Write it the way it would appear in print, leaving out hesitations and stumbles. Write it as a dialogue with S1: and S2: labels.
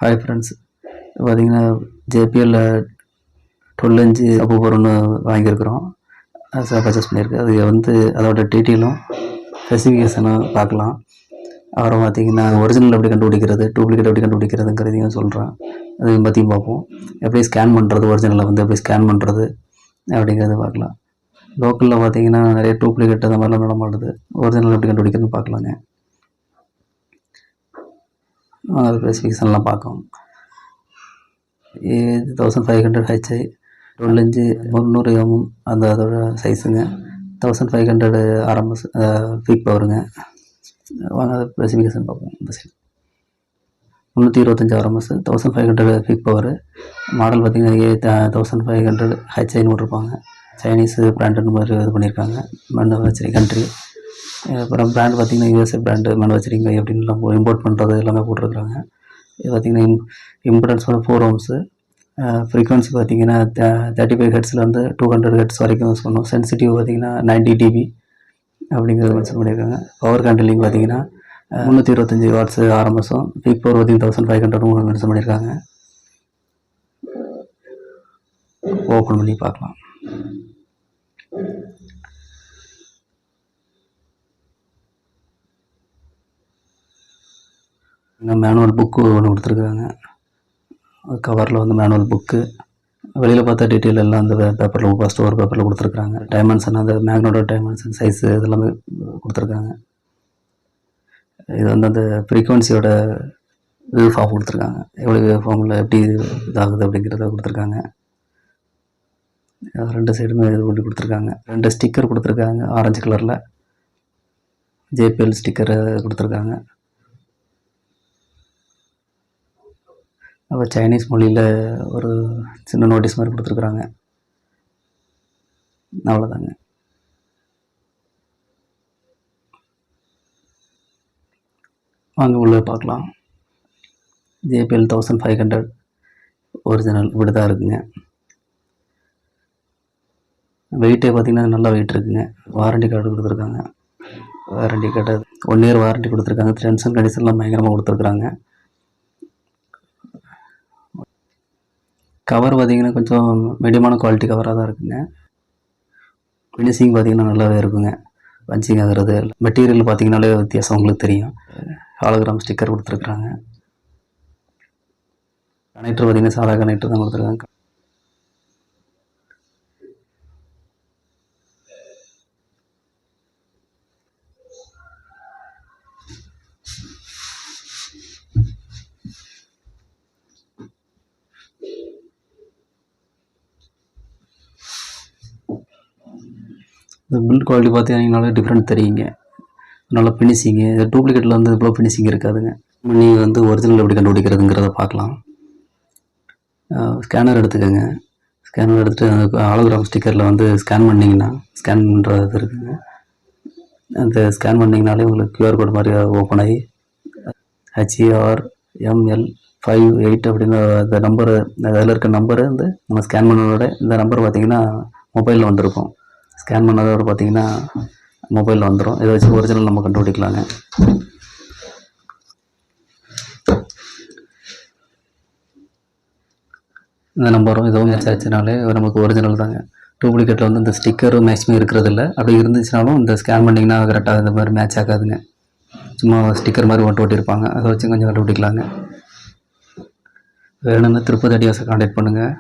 S1: Hi friends, பார்த்தீங்கன்னா JBL 12 inch subwoofer ஒன்று வாங்கியிருக்கிறோம். அது பர்ச்சேஸ் பண்ணியிருக்கு. அது வந்து அதோட டீட்டெயிலும் ஸ்பெசிஃபிகேஷனும் பார்க்கலாம். அப்புறம் பார்த்தீங்கன்னா ஒரிஜினல் எப்படி கண்டுபிடிக்கிறது, டூப்ளிகேட் எப்படி கண்டுபிடிக்கிறதுங்கிறதையும் சொல்கிறேன். அதையும் பற்றியும் பார்ப்போம். எப்படி ஸ்கேன் பண்ணுறது, ஒரிஜினலை வந்து எப்படி ஸ்கேன் பண்ணுறது அப்படிங்கிறத பார்க்கலாம். லோக்கலில் பார்த்தீங்கன்னா நிறைய டூப்ளிகேட் அந்த மாதிரிலாம் நடமாடுது. ஒரிஜினல் எப்படி கண்டுபிடிக்கிறதுன்னு பார்க்கலாங்க. அது ஸ்பெசிஃபிகேஷன்லாம் பார்க்கும். 1500 HI 12 இன்ச்சு 300 mm அந்த அதோட சைஸுங்க. 1500 RMS பீக் பவருங்க. வாங்க அதை ஸ்பெசிஃபிகேஷன் பார்ப்போம். இந்த side 325 RMS 1500 peak power. Model பார்த்திங்கன்னா 1500 HIன்னு போட்டிருப்பாங்க. சைனீஸ் பிராண்டுன்னு மாதிரி இது பண்ணியிருக்காங்க. Manufacturing country. அப்புறம் பிராண்ட் பார்த்திங்கன்னா USA பிராண்டு மேனுஃபேக்சரிங் எப்படின்லாம் இம்போர்ட் பண்ணுறது எல்லாமே போட்டிருக்காங்க. இது பார்த்திங்கன்னா இம்பிடன்ஸ் வந்து 4 ohms. ஃப்ரீக்வன்சி பார்த்திங்கன்னா 35 ஹெர்ட்ஸில் வந்து 200 ஹெர்ட்ஸ் வரைக்கும் யூஸ் பண்ணும். சென்சிட்டிவ் பார்த்திங்கன்னா 90 dB அப்படிங்கிறது மென்ஷன் பண்ணியிருக்காங்க. பவர் ஹேண்டிலிங் பார்த்திங்கன்னா 325 வாட்ஸ் RMSம், பீக் பவர் பார்த்திங்கன்னா 1500 மென்ஷன் பண்ணியிருக்காங்க. ஓப்பன் பண்ணி பார்க்கலாம். மேனுவல் புக்கு ஒன்று கொடுத்துருக்குறாங்க. கவரில் வந்து மேனுவல் புக்கு. வெளியில் பார்த்தா டீட்டெயில் எல்லாம் அந்த பேப்பரில் ஃபஸ்ட்டு ஒரு பேப்பரில் கொடுத்துருக்குறாங்க. டைமென்ஷன், அந்த மேக்னோட டைமென்ஷன், சைஸு இதெல்லாமே கொடுத்துருக்காங்க. இது வந்து அந்த ஃப்ரீக்வன்சியோட வேவ் ஃபார்ம் கொடுத்துருக்காங்க. எவ்வளோ வேவ் ஃபார்மில் எப்படி இதாகுது அப்படிங்கிறத கொடுத்துருக்காங்க. 2 சைடுமே இது பண்ணி கொடுத்துருக்காங்க. 2 ஸ்டிக்கர் கொடுத்துருக்காங்க. ஆரஞ்சு கலரில் JPL ஸ்டிக்கரை கொடுத்துருக்காங்க. அப்போ சைனீஸ் மொழியில் ஒரு சின்ன நோட்டீஸ் மாதிரி கொடுத்துருக்குறாங்க. அவ்வளோதாங்க. வாங்க உள்ளே பார்க்கலாம். JPL 1500 ஒரிஜினல் இப்படி தான் இருக்குங்க. வெயிட்டே பார்த்திங்கன்னா நல்லா வெயிட் இருக்குங்க. வாரண்டி கார்டு கொடுத்துருக்காங்க. வாரண்டி கார்டு 1 இயர் வாரண்டி கொடுத்துருக்காங்க. டெர்ம்ஸ் அண்ட் கண்டிஷன்லாம் பயங்கரமாக கொடுத்துருக்குறாங்க. கவர் பார்த்திங்கன்னா கொஞ்சம் மீடியமான குவாலிட்டி கவராக தான் இருக்குங்க. ஃபினிஷிங் பார்த்திங்கன்னா நல்லாவே இருக்குங்க. பஞ்சிங் ஆகிறது மெட்டீரியல் பார்த்திங்கனாலே வித்தியாசம் உங்களுக்கு தெரியும். ஹாலோகிராம் ஸ்டிக்கர் கொடுத்துருக்குறாங்க. கனெக்டர் பார்த்திங்கன்னா சாதா கனெக்டர் தான் கொடுத்துருக்காங்க. இந்த பில்ட் குவாலிட்டி பார்த்தீங்கன்னாலே டிஃப்ரெண்ட் தெரியுங்க. நல்லா ஃபினிஷிங்கு. இது டூப்ளிகேட்டில் வந்து இவ்வளோ ஃபினிஷிங் இருக்காதுங்க. நீங்கள் வந்து ஒரிஜினல் எப்படி கண்டுபிடிக்கிறதுங்கிறத பார்க்கலாம். ஸ்கேனர் எடுத்துக்கோங்க. ஸ்கேனர் எடுத்துகிட்டு ஹாலோகிராம் ஸ்டிக்கரில் வந்து ஸ்கேன் பண்ணிங்கன்னா ஸ்கேன் பண்ணுறது இருக்குதுங்க. அந்த ஸ்கேன் பண்ணிங்கனாலே உங்களுக்கு QR கோட் மாதிரி ஓப்பன் ஆகி HERML58 அப்படின்னு அந்த நம்பரு, அதில் இருக்க நம்பரு வந்து நம்ம ஸ்கேன் பண்ணதோட இந்த நம்பர் பார்த்திங்கன்னா மொபைலில் வந்திருக்கும். ஸ்கேன் பண்ணதோட பார்த்திங்கன்னா மொபைலில் வந்துடும். இதை வச்சு ஒரிஜினல் நம்ம கண்டுபிடிக்கலாங்க. இந்த நம்பரும் இதுவும் மேட்ச் ஆச்சுனாலே நமக்கு ஒரிஜினல் தாங்க. டூப்ளிகேட்டில் வந்து இந்த ஸ்டிக்கரும் மேக்ஸிமம் இருக்கிறதில்ல. அப்படி இருந்துச்சுனாலும் இந்த ஸ்கேன் பண்ணிங்கன்னா கரெக்டாக இந்த மாதிரி மேட்ச் ஆகாதுங்க. சும்மா ஸ்டிக்கர் மாதிரி ஓட்டியிருப்பாங்க. அதை வச்சு கொஞ்சம் கண்டுபிடிக்கலாங்க. வேணும்னா திருப்பதி அடியாஸை கான்டாக்ட் பண்ணுங்கள்.